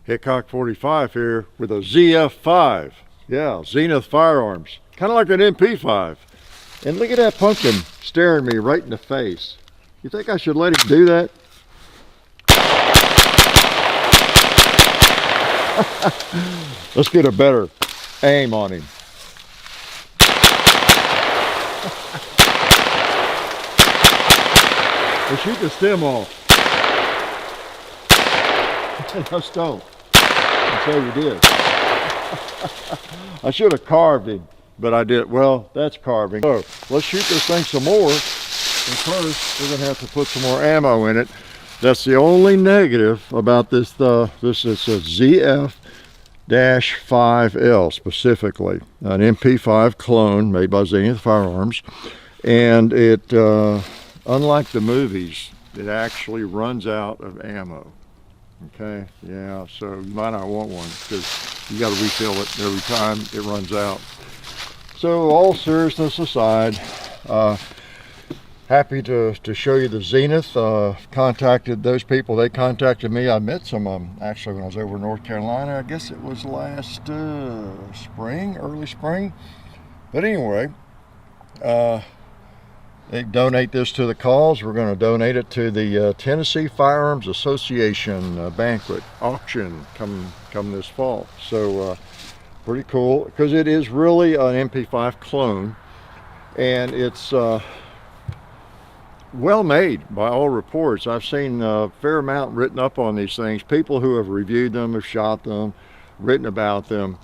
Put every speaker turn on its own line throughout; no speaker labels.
Hickok 45 here with a ZF5. Yeah, Zenith Firearms. Kind of like an MP5. And look at that pumpkin staring me right in the face. You think I should let him do that? Let's get a better aim on him. We'll shoot the stem off. Let's go. That's how you did. I should have carved him, but I did. Well, that's carving. So let's shoot this thing some more. And first, we're gonna have to put some more ammo in it. That's the only negative about this. This is a ZF5-L specifically, an MP5 clone made by Zenith Firearms, and it, unlike the movies, it actually runs out of ammo. Okay, yeah, so you might not want one because you got to refill it every time it runs out. So all seriousness aside, happy to show you the Zenith. Contacted those people, they contacted me. I met some of them actually when I was over in North Carolina. I guess it was last spring, early spring. But anyway, they donate this to the cause. We're going to donate it to the Tennessee Firearms Association banquet auction come this fall. So pretty cool because it is really an MP5 clone, and it's well made by all reports. I've seen a fair amount written up on these things. People who have reviewed them, have shot them, written about them.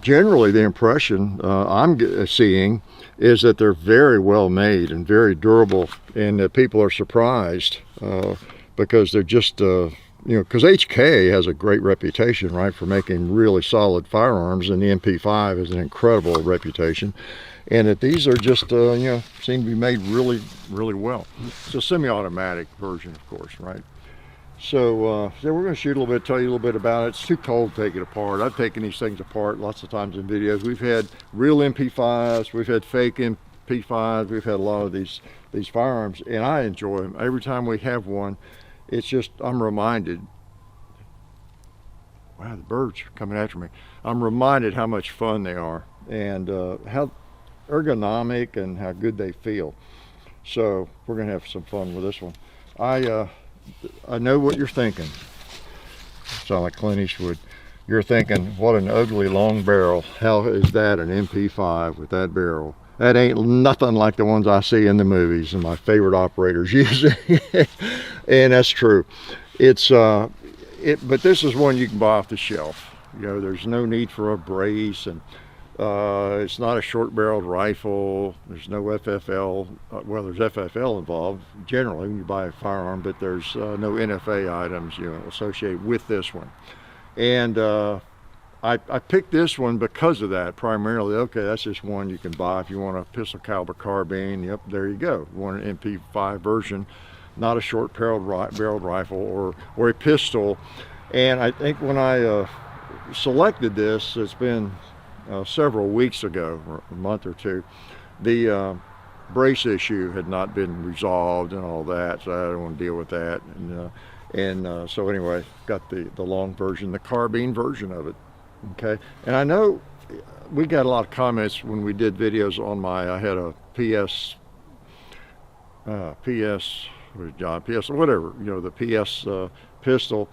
Generally, the impression I'm seeing is that they're very well made and very durable, and that people are surprised because they're just, you know, because HK has a great reputation, right, for making really solid firearms, and the MP5 has an incredible reputation, and that these are just, you know, seem to be made really, really well. It's a semi-automatic version, of course, right? So, we're going to shoot a little bit, tell you a little bit about it. It's too cold to take it apart. I've taken these things apart lots of times in videos. We've had real MP5s, we've had fake MP5s, we've had a lot of these firearms, and I enjoy them. Every time we have one, it's just, I'm reminded, wow, the birds are coming after me. I'm reminded how much fun they are, and how ergonomic and how good they feel. So, we're going to have some fun with this one. I know what you're thinking. Sound like Clint Eastwood. You're thinking, what an ugly long barrel. How is that an MP5 with that barrel? That ain't nothing like the ones I see in the movies and my favorite operators using. And that's true. It's but this is one you can buy off the shelf. You know, there's no need for a brace, and it's not a short-barreled rifle. There's no FFL. Well, there's FFL involved generally when you buy a firearm, but there's no NFA items, you know, associated with this one. And I picked this one because of that primarily. Okay, that's just one you can buy if you want a pistol caliber carbine. Yep, there you go. You want an MP5 version, not a short-barreled rifle or a pistol. And I think when I selected this, it's been several weeks ago, or a month or two, the brace issue had not been resolved and all that, so I didn't want to deal with that. And so anyway, got the long version, the carbine version of it. Okay, and I know we got a lot of comments when we did videos on I had a PS, whatever, you know, the PS pistol,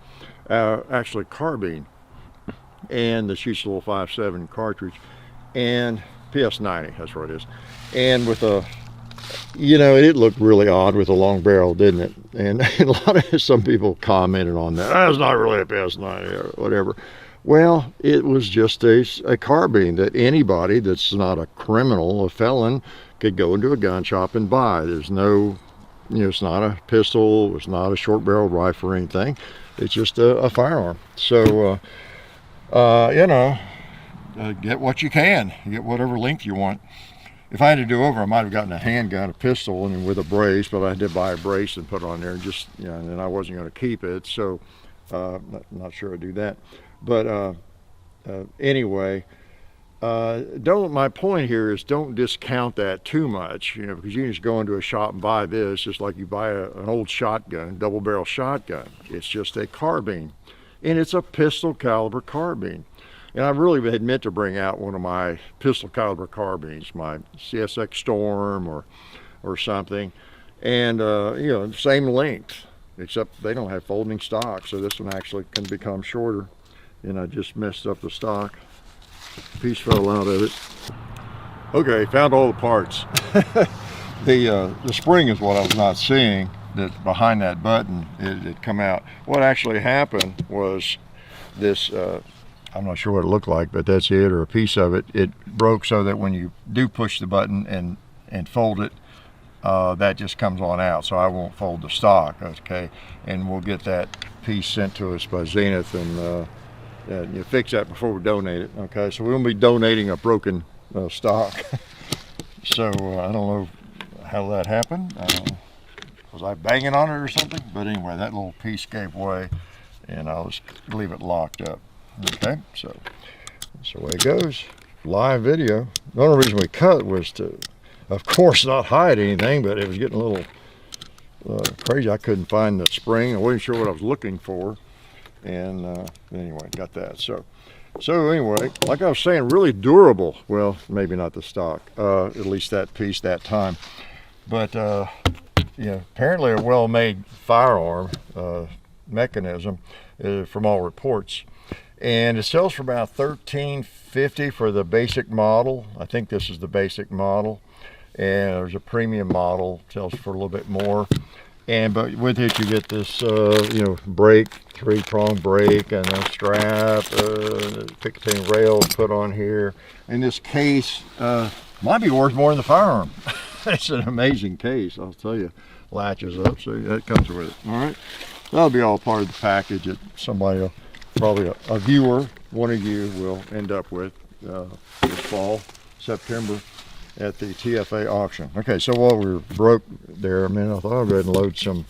actually carbine, and the shoots a little 5.7 cartridge, and PS90, that's what it is. And with a, you know, it looked really odd with a long barrel, didn't it? And some people commented on that. That's not really a PS90 or whatever. Well, it was just a carbine that anybody that's not a criminal, a felon, could go into a gun shop and buy. There's no, you know, it's not a pistol, it's not a short-barreled rifle or anything. It's just a firearm. So, you know, get what you can. You get whatever length you want. If I had to do over, I might have gotten a handgun, a pistol, and with a brace, but I did buy a brace and put it on there, and just, you know, and then I wasn't going to keep it, so not sure I'd do that. But anyway, my point here is don't discount that too much, you know, because you can just go into a shop and buy this, just like you buy an old shotgun, double barrel shotgun. It's just a carbine. and it's a pistol caliber carbine. And I really had meant to bring out one of my pistol caliber carbines, my CSX Storm or something, and you know, same length, except they don't have folding stock, so this one actually can become shorter. And I just messed up the stock. Piece fell out of it. Okay, found all the parts. The spring is what I was not seeing. That behind that button, it had come out. What actually happened was this. I'm not sure what it looked like, but that's it, or a piece of it. It broke so that when you do push the button and fold it, that just comes on out. So I won't fold the stock, okay? And we'll get that piece sent to us by Zenith, and you fix that before we donate it, okay? So we won't be donating a broken stock. So I don't know how that happened. Was I banging on it or something? But anyway, that little piece gave way, and I'll just leave it locked up. Okay, so that's the way it goes. Live video. The only reason we cut was to, of course, not hide anything, but it was getting a little crazy. I couldn't find the spring. I wasn't sure what I was looking for, and anyway, got that. So anyway, like I was saying, really durable. Well, maybe not the stock, at least that piece that time, but yeah, apparently a well-made firearm mechanism from all reports. And it sells for about $13.50 for the basic model. I think this is the basic model. And there's a premium model, sells for a little bit more. But with it you get this, you know, brake, 3-prong brake, and a strap, Picatinny rail put on here. And this case might be worth more than the firearm. It's an amazing case, I'll tell you. Latches up, so that comes with it. All right, that'll be all part of the package that somebody, probably a viewer, one of you, will end up with this fall, September, at the TFA auction. Okay, so while we were broke there a minute, I thought I'd go ahead and load some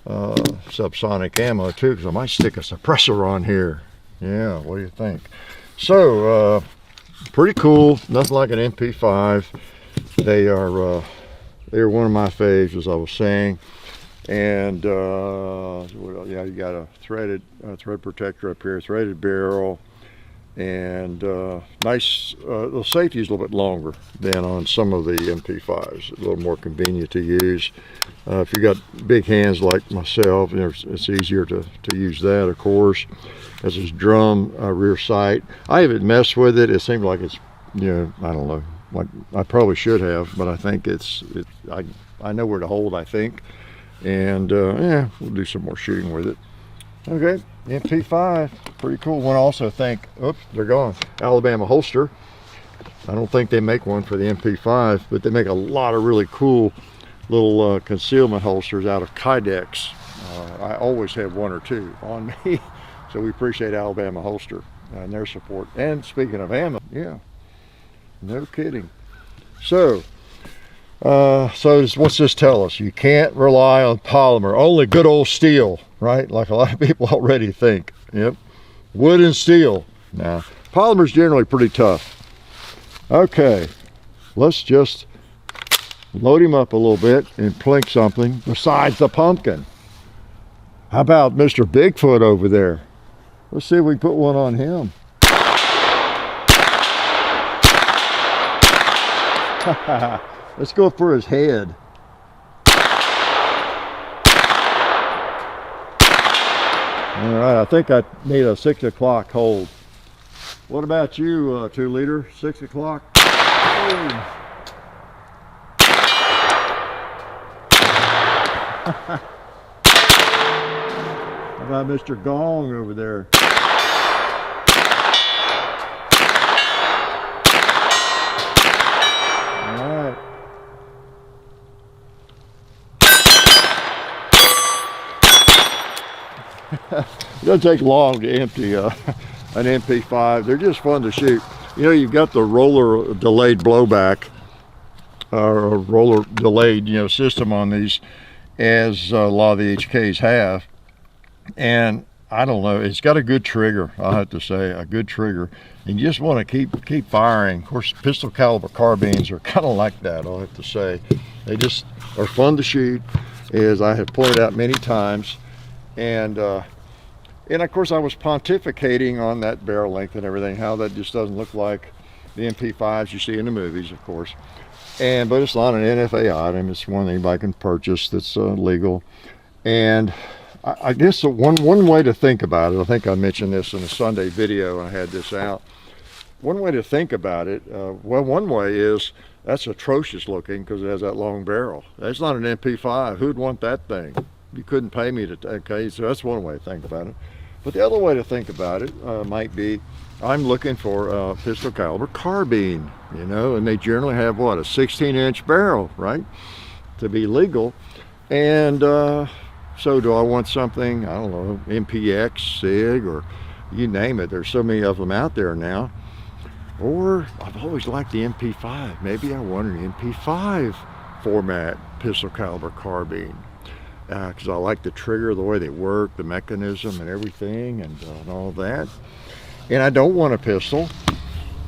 subsonic ammo too, because I might stick a suppressor on here. Yeah, what do you think? So, pretty cool. Nothing like an MP5. They're one of my faves, as I was saying. And yeah, you got a threaded thread protector up here, threaded barrel, and nice. The safety is a little bit longer than on some of the MP5s. A little more convenient to use. If you got big hands like myself, you know, it's easier to use that, of course. Has this drum rear sight. I haven't messed with it. It seemed like it's, you know, I don't know. Like I probably should have, but I think I know where to hold, I think. And yeah, we'll do some more shooting with it. Okay, MP5, pretty cool. One also think, oops, they're gone. Alabama holster. I don't think they make one for the MP5, but they make a lot of really cool little concealment holsters out of Kydex. I always have one or two on me, so we appreciate Alabama holster and their support. And speaking of ammo, yeah, no kidding. So what's this tell us? You can't rely on polymer, only good old steel, right? Like a lot of people already think. Yep, wood and steel. Now, polymer's generally pretty tough. Okay, let's just load him up a little bit and plink something besides the pumpkin. How about Mr. Bigfoot over there? Let's see if we can put one on him. Let's go for his head. All right, I think I need a 6 o'clock hold. What about you, 2 liter, 6 o'clock? How about Mr. Gong over there? It doesn't take long to empty an MP5. They're just fun to shoot. You know, you've got the roller delayed blowback, or roller delayed, you know, system on these, as a lot of the HKs have. And I don't know, it's got a good trigger, I have to say, a good trigger. And you just want to keep firing. Of course, pistol caliber carbines are kind of like that, I'll have to say. They just are fun to shoot, as I have pointed out many times. And And of course I was pontificating on that barrel length and everything, how that just doesn't look like the MP5s you see in the movies, of course. But it's not an NFA item. It's one anybody can purchase that's legal. And I guess one way to think about it, I think I mentioned this in a Sunday video, I had this out. One way to think about it, well, one way is that's atrocious looking because it has that long barrel. That's not an MP5. Who'd want that thing? You couldn't pay me to, okay, so that's one way to think about it. But the other way to think about it might be, I'm looking for a pistol caliber carbine, you know, and they generally have what, a 16-inch barrel, right, to be legal. And so do I want something, I don't know, MPX, SIG, or you name it. There's so many of them out there now. Or I've always liked the MP5. Maybe I want an MP5 format pistol caliber carbine. Because I like the trigger, the way they work, the mechanism and everything, and all that. And I don't want a pistol,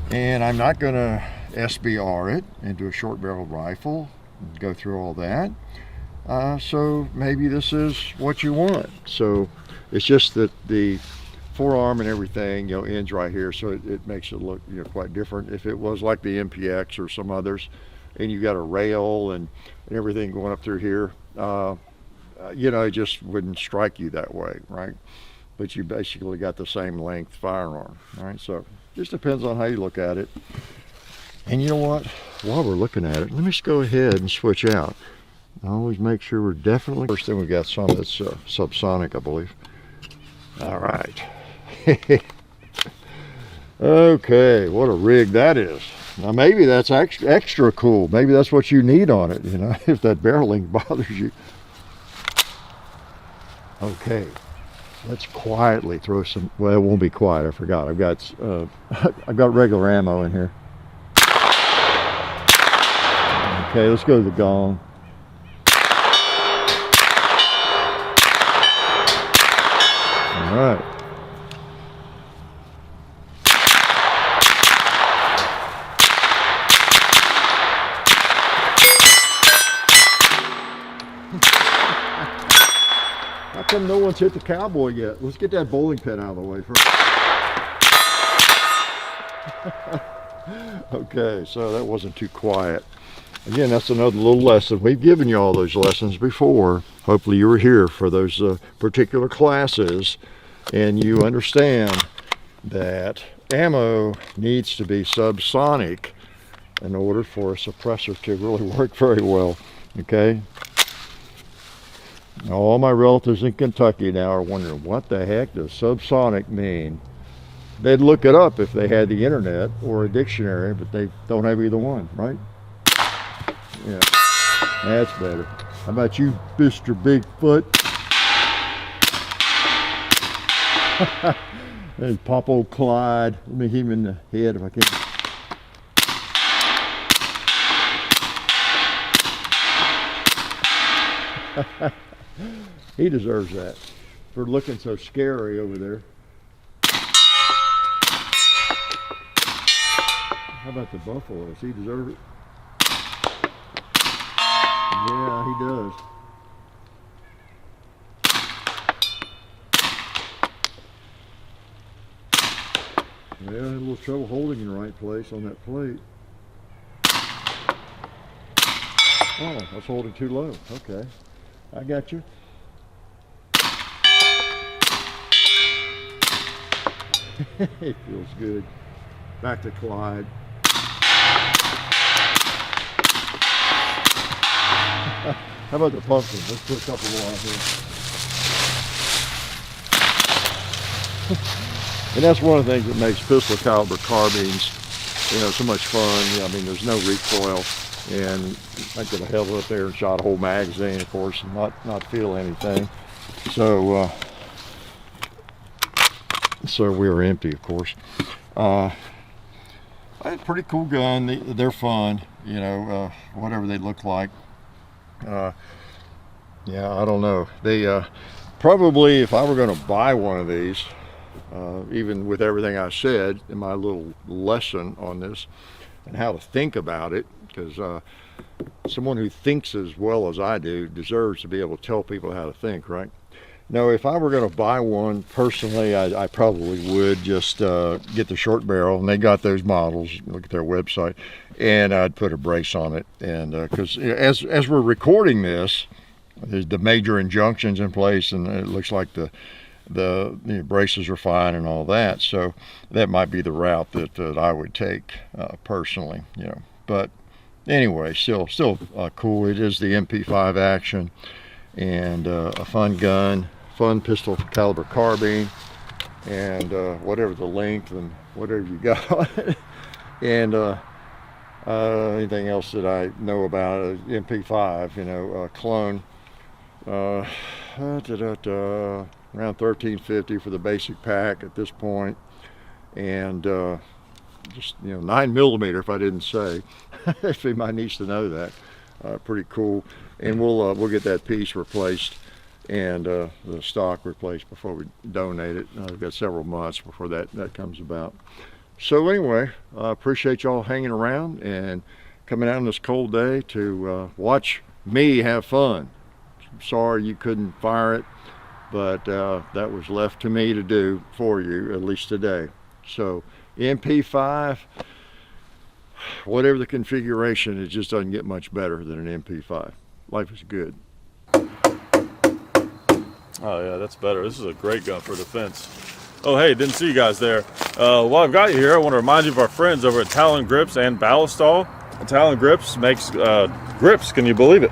and I'm not going to SBR it into a short barrel rifle and go through all that. So maybe this is what you want. So it's just that the forearm and everything, you know, ends right here, so it makes it look, you know, quite different. If it was like the MPX or some others, and you got a rail and everything going up through here, you know, it just wouldn't strike you that way, right? But you basically got the same length firearm, right? So just depends on how you look at it. And you know what? While we're looking at it, let me just go ahead and switch out. I always make sure we're definitely. First thing we got some that's subsonic, I believe. All right. Okay, what a rig that is. Now maybe that's extra cool. Maybe that's what you need on it, you know, if that barrel length bothers you. Okay, let's quietly throw some, well, it won't be quiet, I forgot. I've got regular ammo in here. Okay, let's go to the gong. All right. How come no one's hit the cowboy yet? Let's get that bowling pin out of the way first. Okay, so that wasn't too quiet. Again, that's another little lesson. We've given you all those lessons before. Hopefully you were here for those particular classes, and you understand that ammo needs to be subsonic in order for a suppressor to really work very well, okay? All my relatives in Kentucky now are wondering, what the heck does subsonic mean? They'd look it up if they had the internet or a dictionary, but they don't have either one, right? Yeah, that's better. How about you, Mr. Bigfoot? There's Pop old Clyde. Let me hit him in the head if I can. He deserves that for looking so scary over there. How about the buffalo? Does he deserve it? Yeah, he does. Yeah, I had a little trouble holding in the right place on that plate. Oh, I was holding too low. Okay, I got you. It feels good. Back to Clyde. How about the pumpkin? Let's put a couple more on here. And that's one of the things that makes pistol caliber carbines, you know, so much fun. Yeah, I mean, there's no recoil, and I could have held it up there and shot a whole magazine, of course, and not feel anything. So, so we were empty, of course. A pretty cool gun. They're fun, you know, whatever they look like. Yeah, I don't know. They probably, if I were going to buy one of these, even with everything I said in my little lesson on this and how to think about it, because someone who thinks as well as I do deserves to be able to tell people how to think, right? No, if I were going to buy one personally, I probably would just get the short barrel, and they got those models. Look at their website, and I'd put a brace on it. And because as we're recording this, the major injunctions in place, and it looks like the braces are fine and all that. So that might be the route that I would take personally, you know. But anyway, still cool. It is the MP5 action, and a fun gun. Fun pistol caliber carbine, and whatever the length and whatever you got on it. And anything else that I know about it, MP5, you know, clone, around $13.50 for the basic pack at this point, and just, you know, 9mm, if I didn't say. If anybody needs to know that, pretty cool. And we'll get that piece replaced and the stock replaced before we donate it. We've got several months before that comes about. So anyway, I appreciate y'all hanging around and coming out on this cold day to watch me have fun. I'm sorry you couldn't fire it, but that was left to me to do for you, at least today. So MP5, whatever the configuration, it just doesn't get much better than an MP5. Life is good.
Oh yeah, that's better. This is a great gun for defense. Oh hey, didn't see you guys there. While I've got you here, I want to remind you of our friends over at Talon Grips and Ballistol. Talon Grips makes grips, can you believe it,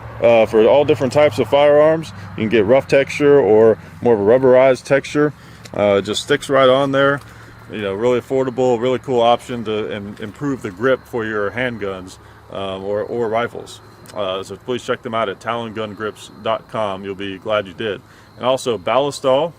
for all different types of firearms. You can get rough texture or more of a rubberized texture. It just sticks right on there. You know, really affordable, really cool option to improve the grip for your handguns or rifles. So please check them out at talongungrips.com. You'll be glad you did. And also Ballistol.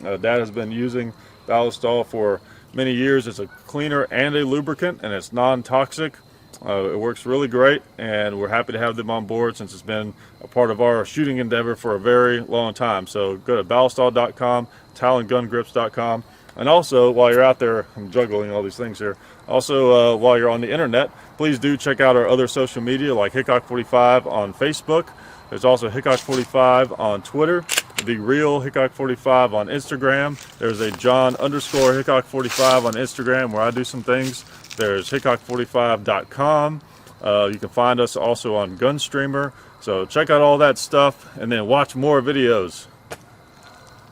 Dad has been using Ballistol for many years. It's a cleaner and a lubricant, and it's non-toxic. It works really great, and we're happy to have them on board since it's been a part of our shooting endeavor for a very long time. So go to ballistol.com, talongungrips.com. And also, while you're out there, I'm juggling all these things here. Also, while you're on the internet, please do check out our other social media like Hickok45 on Facebook. There's also Hickok45 on Twitter, The Real Hickok45 on Instagram. There's a John_Hickok45 on Instagram where I do some things. There's Hickok45.com. You can find us also on Gunstreamer. So check out all that stuff and then watch more videos.